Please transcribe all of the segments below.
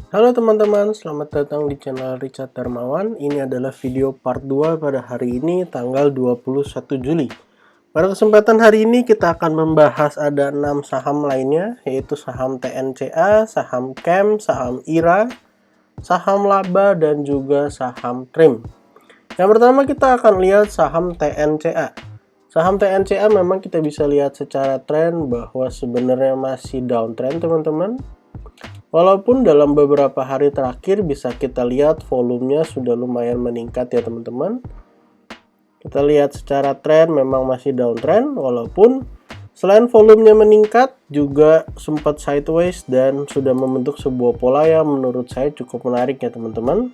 Halo teman-teman, selamat datang di channel Richard Darmawan. Ini adalah video part 2 pada hari ini tanggal 21 Juli. Pada kesempatan hari ini kita akan membahas ada 6 saham lainnya, yaitu saham TNCA, saham CAM, saham IRA, saham Laba, dan juga saham TRIM. Yang pertama kita akan lihat saham TNCA. Saham TNCA memang kita bisa lihat secara tren bahwa sebenarnya masih downtrend teman-teman. Walaupun dalam beberapa hari terakhir bisa kita lihat volumenya sudah lumayan meningkat ya teman-teman. Kita lihat secara tren memang masih downtrend, walaupun selain volumenya meningkat juga sempat sideways dan sudah membentuk sebuah pola yang menurut saya cukup menarik ya teman-teman.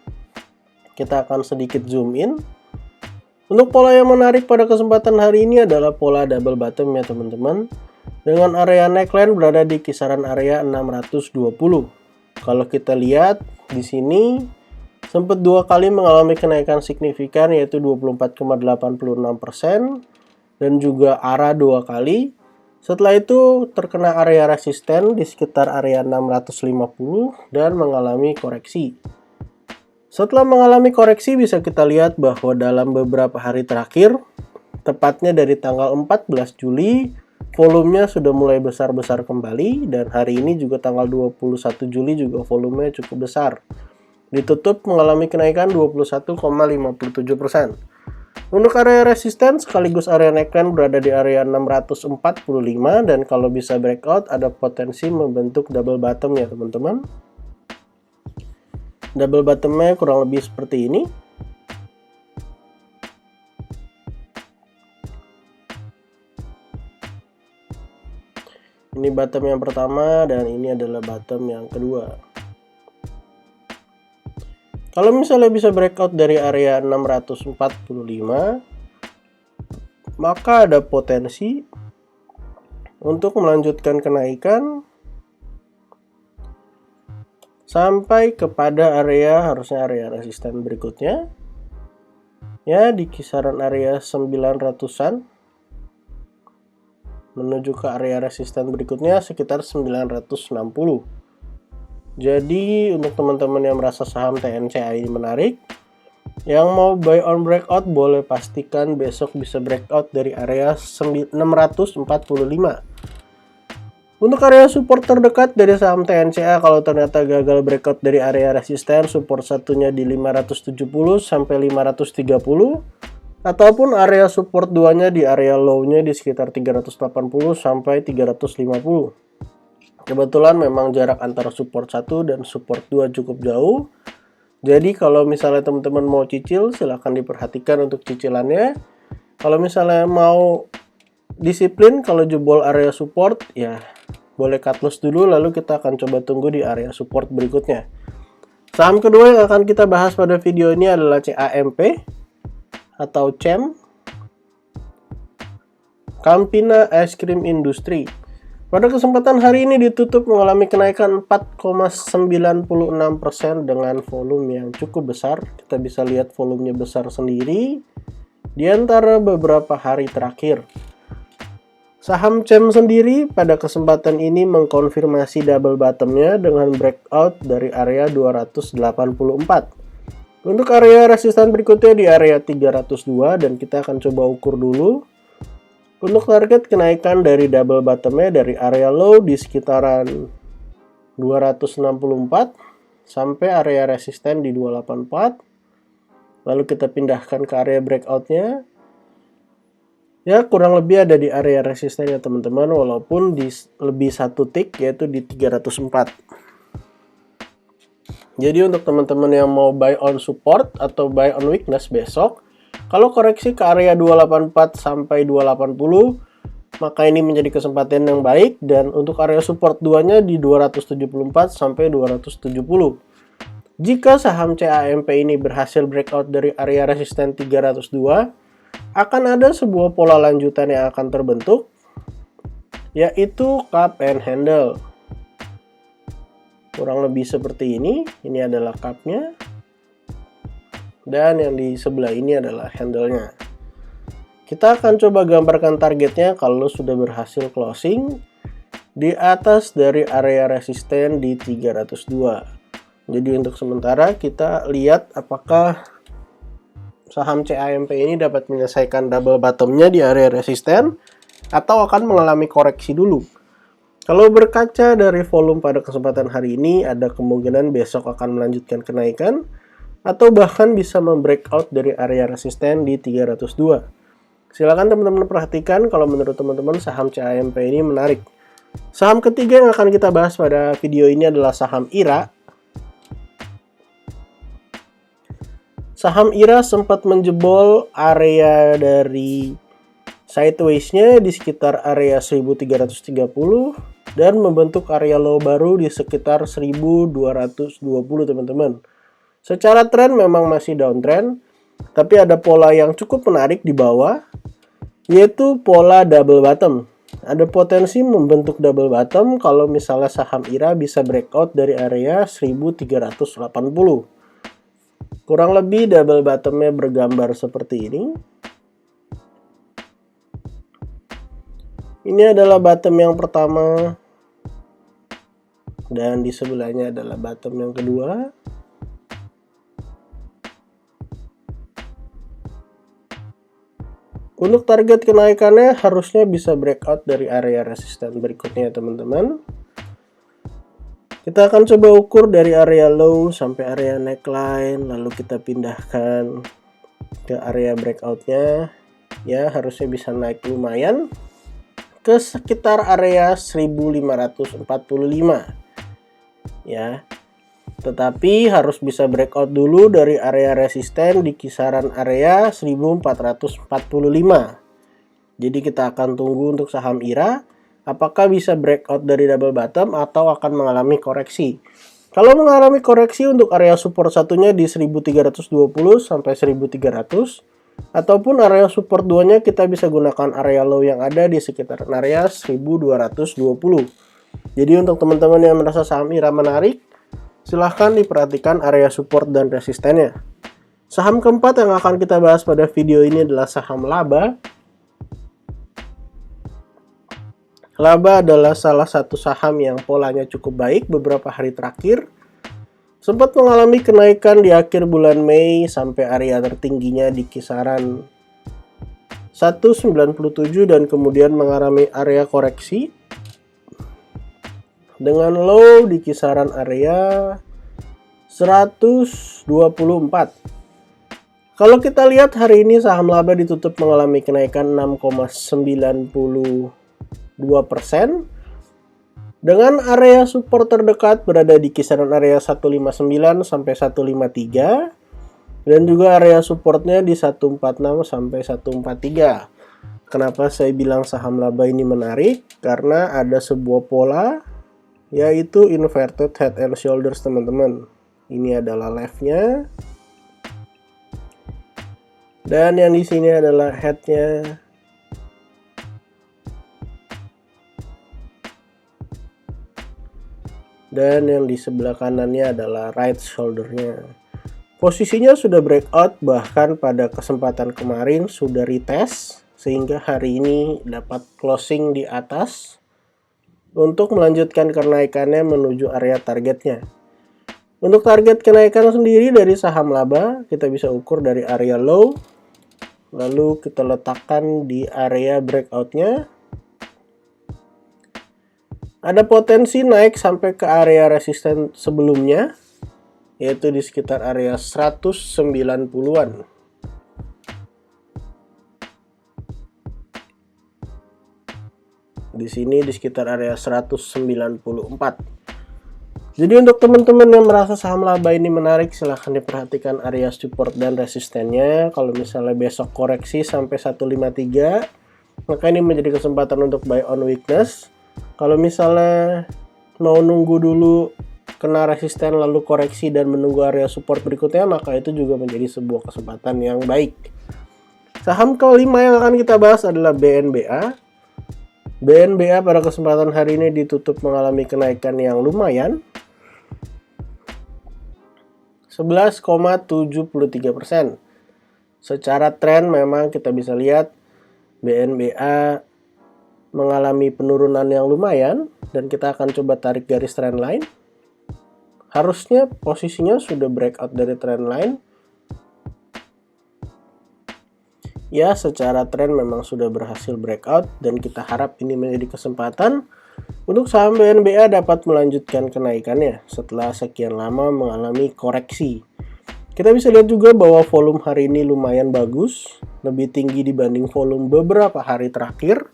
Kita akan sedikit zoom in. Untuk pola yang menarik pada kesempatan hari ini adalah pola double bottom ya teman-teman, dengan area neckline berada di kisaran area 620. Kalau kita lihat di sini sempat dua kali mengalami kenaikan signifikan, yaitu 24,86% dan juga ARA dua kali. Setelah itu terkena area resisten di sekitar area 650 dan mengalami koreksi. Setelah mengalami koreksi bisa kita lihat bahwa dalam beberapa hari terakhir, tepatnya dari tanggal 14 Juli, volumenya sudah mulai besar-besar kembali, dan hari ini juga tanggal 21 Juli juga volumenya cukup besar. Ditutup mengalami kenaikan 21,57%. Untuk area resisten sekaligus area neckline berada di area 645, dan kalau bisa breakout ada potensi membentuk double bottom ya teman-teman. Double bottomnya kurang lebih seperti ini. Ini bottom yang pertama dan ini adalah bottom yang kedua. Kalau misalnya bisa breakout dari area 645, maka ada potensi untuk melanjutkan kenaikan sampai kepada harusnya area resisten berikutnya, ya di kisaran area 900-an, menuju ke area resisten berikutnya sekitar 960. Jadi untuk teman-teman yang merasa saham TNCA ini menarik, yang mau buy on breakout boleh pastikan besok bisa breakout dari area 645. Untuk area support terdekat dari saham TNCA, kalau ternyata gagal breakout dari area resisten, support satunya di 570 sampai 530, ataupun area support duanya di area low-nya di sekitar 380 sampai 350. Kebetulan memang jarak antara support 1 dan support 2 cukup jauh. Jadi kalau misalnya teman-teman mau cicil, silahkan diperhatikan untuk cicilannya. Kalau misalnya mau disiplin, kalau jebol area support, ya boleh cut loss dulu, lalu kita akan coba tunggu di area support berikutnya. Saham kedua yang akan kita bahas pada video ini adalah CAMP atau CEM, Campina Ice Cream Industry. Pada kesempatan hari ini ditutup mengalami kenaikan 4,96% dengan volume yang cukup besar. Kita bisa lihat volumenya besar sendiri di antara beberapa hari terakhir. Saham CEM sendiri pada kesempatan ini mengkonfirmasi double bottomnya dengan breakout dari area 284. Untuk area resisten berikutnya di area 302, dan kita akan coba ukur dulu. Untuk target kenaikan dari double bottomnya dari area low di sekitaran 264 sampai area resisten di 284. Lalu kita pindahkan ke area breakoutnya. Ya kurang lebih ada di area resisten ya teman-teman, walaupun di lebih satu tick, yaitu di 304. Jadi untuk teman-teman yang mau buy on support atau buy on weakness besok, kalau koreksi ke area 284 sampai 280, maka ini menjadi kesempatan yang baik, dan untuk area support 2-nya di 274 sampai 270. Jika saham CAMP ini berhasil breakout dari area resisten 302, akan ada sebuah pola lanjutan yang akan terbentuk, yaitu cup and handle. Kurang lebih seperti ini. Ini adalah cupnya, dan yang di sebelah ini adalah handle-nya. Kita akan coba gambarkan targetnya kalau sudah berhasil closing di atas dari area resisten di 302. Jadi untuk sementara kita lihat apakah saham CAMP ini dapat menyelesaikan double bottomnya di area resisten atau akan mengalami koreksi dulu. Kalau berkaca dari volume pada kesempatan hari ini, ada kemungkinan besok akan melanjutkan kenaikan atau bahkan bisa membreakout dari area resisten di 302. Silakan teman-teman perhatikan kalau menurut teman-teman saham CAMP ini menarik. Saham ketiga yang akan kita bahas pada video ini adalah saham IRA. Saham IRA sempat menjebol area dari sideways-nya di sekitar area 1330 dan membentuk area low baru di sekitar 1220 teman-teman. Secara tren memang masih downtrend, tapi ada pola yang cukup menarik di bawah, yaitu pola double bottom. Ada potensi membentuk double bottom kalau misalnya saham IRA bisa breakout dari area 1380. Kurang lebih double bottomnya bergambar seperti ini. Ini adalah bottom yang pertama, dan di sebelahnya adalah bottom yang kedua. Untuk target kenaikannya harusnya bisa breakout dari area resisten berikutnya teman-teman. Kita akan coba ukur dari area low sampai area neckline, lalu kita pindahkan ke area breakoutnya. Ya, harusnya bisa naik lumayan ke sekitar area 1545. Ya. Tetapi harus bisa breakout dulu dari area resisten di kisaran area 1445. Jadi kita akan tunggu untuk saham IRA apakah bisa breakout dari double bottom atau akan mengalami koreksi. Kalau mengalami koreksi untuk area support satunya di 1320 sampai 1300 ataupun area support 2-nya kita bisa gunakan area low yang ada di sekitar area 1220. Jadi untuk teman-teman yang merasa saham IRA menarik, silahkan diperhatikan area support dan resistennya. Saham keempat yang akan kita bahas pada video ini adalah saham laba. Laba adalah salah satu saham yang polanya cukup baik beberapa hari terakhir. Sempat mengalami kenaikan di akhir bulan Mei sampai area tertingginya di kisaran 197 dan kemudian mengalami area koreksi dengan low di kisaran area 124. Kalau kita lihat hari ini saham laba ditutup mengalami kenaikan 6,92% dengan area support terdekat berada di kisaran area 159 sampai 153 dan juga area supportnya di 146 sampai 143. Kenapa saya bilang saham laba ini menarik? Karena ada sebuah pola yaitu inverted head and shoulders teman-teman. Ini adalah left-nya dan yang di sini adalah head-nya. Dan yang di sebelah kanannya adalah right shoulder-nya. Posisinya sudah breakout, bahkan pada kesempatan kemarin sudah retest, sehingga hari ini dapat closing di atas untuk melanjutkan kenaikannya menuju area targetnya. Untuk target kenaikan sendiri dari saham laba, kita bisa ukur dari area low, lalu kita letakkan di area breakout-nya. Ada potensi naik sampai ke area resisten sebelumnya, yaitu di sekitar area 190-an. Di sini di sekitar area 194. Jadi untuk teman-teman yang merasa saham laba ini menarik, silahkan diperhatikan area support dan resistennya. Kalau misalnya besok koreksi sampai 153, maka ini menjadi kesempatan untuk buy on weakness. Kalau misalnya mau nunggu dulu kena resisten lalu koreksi dan menunggu area support berikutnya, maka itu juga menjadi sebuah kesempatan yang baik. Saham kelima yang akan kita bahas adalah BNBA. BNBA pada kesempatan hari ini ditutup mengalami kenaikan yang lumayan, 11,73%. Secara tren memang kita bisa lihat BNBA mengalami penurunan yang lumayan dan kita akan coba tarik garis trend line. Harusnya posisinya sudah breakout dari trendline. Ya, secara tren memang sudah berhasil breakout dan kita harap ini menjadi kesempatan untuk saham BNBA dapat melanjutkan kenaikannya setelah sekian lama mengalami koreksi. Kita bisa lihat juga bahwa volume hari ini lumayan bagus, lebih tinggi dibanding volume beberapa hari terakhir.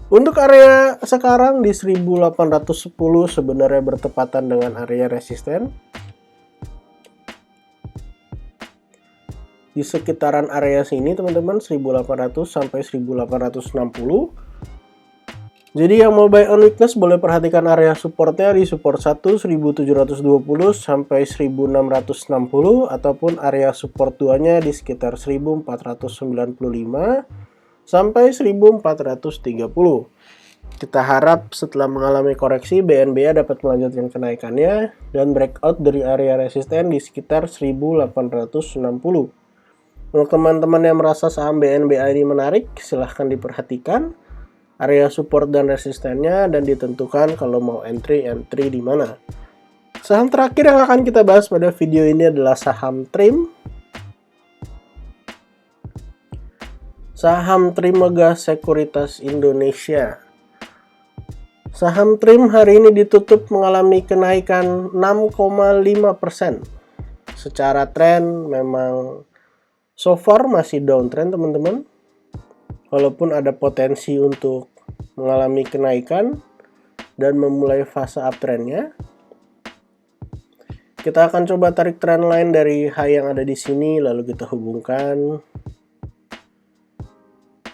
Untuk area sekarang di 1810 sebenarnya bertepatan dengan area resisten. Di sekitaran area sini teman-teman, 1800 sampai 1860. Jadi yang mau buy on weakness boleh perhatikan area supportnya di support 1 1720 sampai 1660, ataupun area support 2 nya di sekitar 1495 sampai 1430. Kita harap setelah mengalami koreksi BNBA dapat melanjutkan kenaikannya dan breakout dari area resisten di sekitar 1860. Untuk teman-teman yang merasa saham BNBA ini menarik, silahkan diperhatikan area support dan resistennya dan ditentukan kalau mau entry di mana. Saham terakhir yang akan kita bahas pada video ini adalah saham TRIM. Saham Trimegah Sekuritas Indonesia. Saham TRIM hari ini ditutup mengalami kenaikan 6,5%. Secara tren memang so far masih downtrend teman-teman. Walaupun ada potensi untuk mengalami kenaikan dan memulai fase uptrendnya. Kita akan coba tarik trendline dari high yang ada di sini lalu kita hubungkan.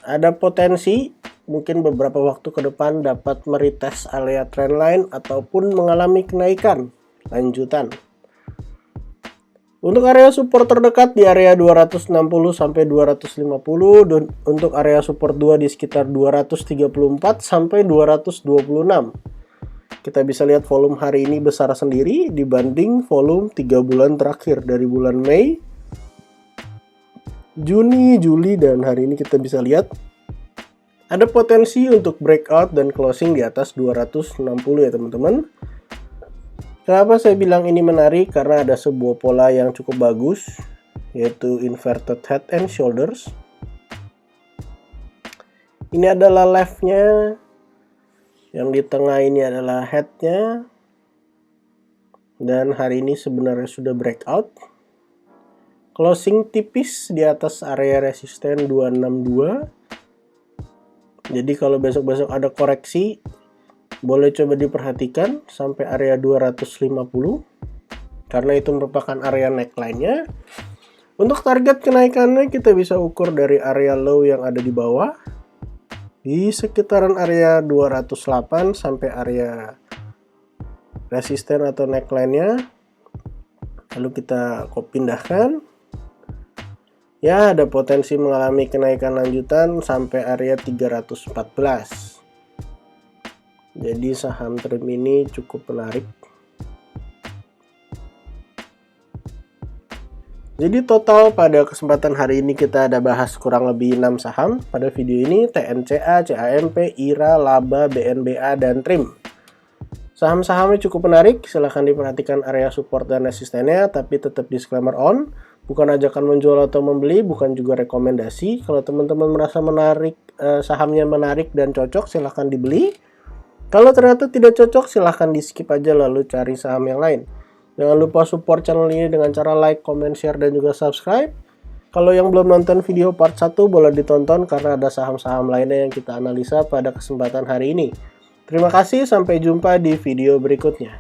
Ada potensi mungkin beberapa waktu ke depan dapat meretest area trendline ataupun mengalami kenaikan lanjutan. Untuk area support terdekat di area 260 sampai 250 dan untuk area support 2 di sekitar 234 sampai 226. Kita bisa lihat volume hari ini besar sendiri dibanding volume 3 bulan terakhir dari bulan Mei, Juni, Juli, dan hari ini kita bisa lihat ada potensi untuk breakout dan closing di atas 260 ya teman-teman. Kenapa saya bilang ini menarik? Karena ada sebuah pola yang cukup bagus, yaitu inverted head and shoulders. Ini adalah left-nya, yang di tengah ini adalah head-nya, dan hari ini sebenarnya sudah breakout. Closing tipis di atas area resisten 262. Jadi kalau besok-besok ada koreksi, boleh coba diperhatikan sampai area 250 karena itu merupakan area neckline-nya. Untuk target kenaikannya kita bisa ukur dari area low yang ada di bawah di sekitaran area 208 sampai area resisten atau neckline-nya. Lalu kita pindahkan. Ya, ada potensi mengalami kenaikan lanjutan sampai area 314. Jadi saham TRIM ini cukup menarik. Jadi total pada kesempatan hari ini kita ada bahas kurang lebih 6 saham pada video ini: TNCA, CAMP, IRA, Laba, BNBA, dan TRIM. Saham-sahamnya cukup menarik, silahkan diperhatikan area support dan resistennya, tapi tetap disclaimer on. Bukan ajakan menjual atau membeli, bukan juga rekomendasi. Kalau teman-teman merasa menarik, sahamnya menarik dan cocok, silahkan dibeli. Kalau ternyata tidak cocok, silahkan di skip aja lalu cari saham yang lain. Jangan lupa support channel ini dengan cara like, comment, share, dan juga subscribe. Kalau yang belum nonton video part 1 boleh ditonton karena ada saham-saham lainnya yang kita analisa pada kesempatan hari ini. Terima kasih, sampai jumpa di video berikutnya.